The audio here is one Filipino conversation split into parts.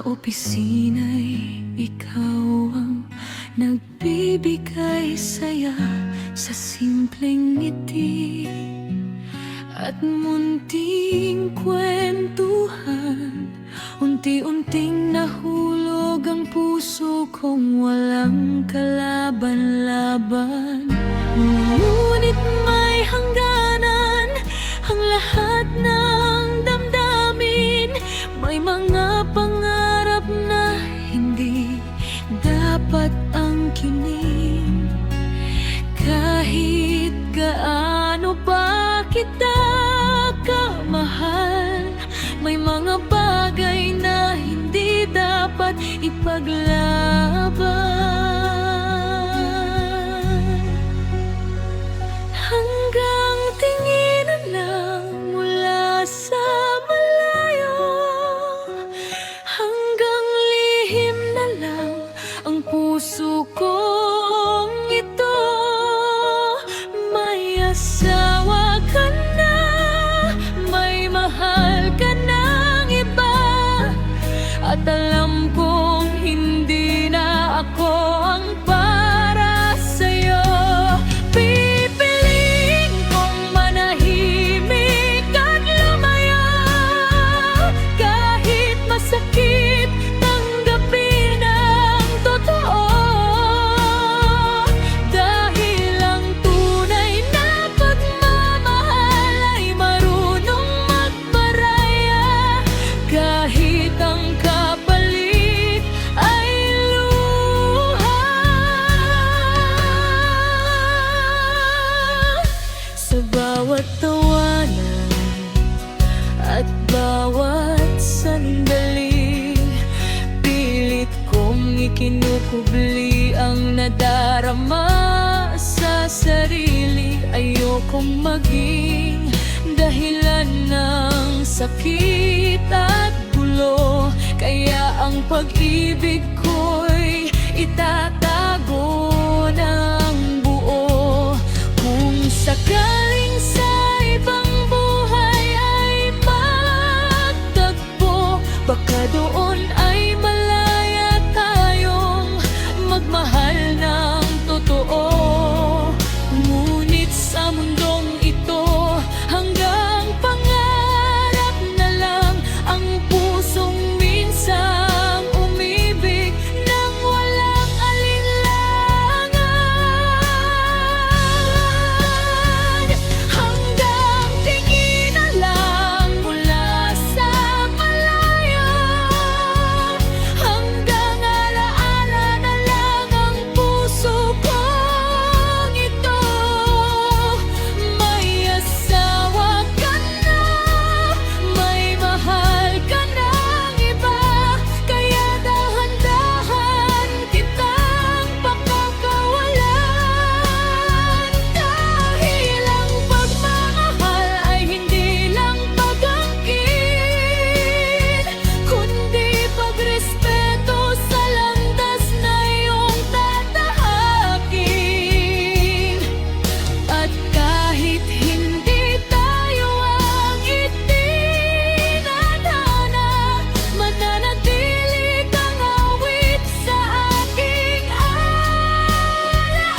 opisina'y ikaw ang nagbibigay saya sa simpleng ngiti at munting kwentuhan. Unti-unting nahulog ang puso kong walang kalaban-laban. Ngunit may hangganan ang lahat ng damdamin. May mga pangarap na hindi dapat angkinin. Kahit gaano pa kita kamahal, may mga bagay na hindi dapat ipaglaban. Hanggang tinginan lang mula sa malayo, hanggang lihim na lang ang puso kong ito. May asawa ka na, may mahal ka ng iba, at alam kong hindi na ako ang para sa'yo. Pipiliin kong manahimik at lumayo, kahit masakit tanggapin ang totoo. Dahil ang tunay na pagmamahal ay marunong magparaya, kahit ang kapalit ay luha. Sa bawat tawanan at bawat sandali, pilit kong ikinukubli ang nadarama sa sarili. Ayokong maging dahilan ng sakit at gulo, kaya ang pag-ibig ko'y itatago ng buo. Kung sakaling sa ibang buhay ay magtagpo, baka doon ay malaya tayong magmahal ng totoo. Ngunit sa mundong ito, hanggang pangarap na lang ang pusong minsang umibig nang walang alinlangan. Hanggang tingin na lang mula sa malayo, hanggang alaala na lang ang puso kong ito. May asawa ka na, may mahal ka ng iba, kaya dahan-dahan kitang pakakawalan. Dahil ang pagmamahal ay hindi lang pag-angkin, kundi pagrespeto sa landas na iyong tatahakin. At kahit hindi tayo ang itinadhana, mananatili kang awit sa aking alaala.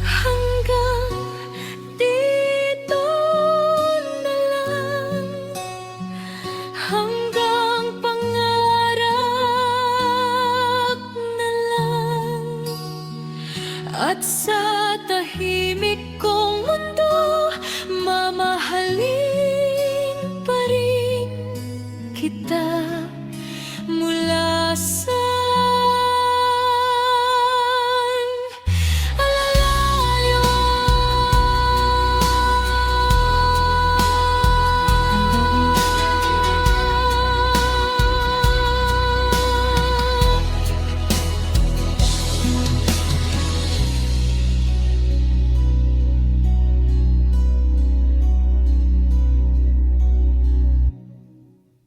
Hanggang dito na lang, hanggang pangarap na lang. At sa tahimik kong mundo, mamahalin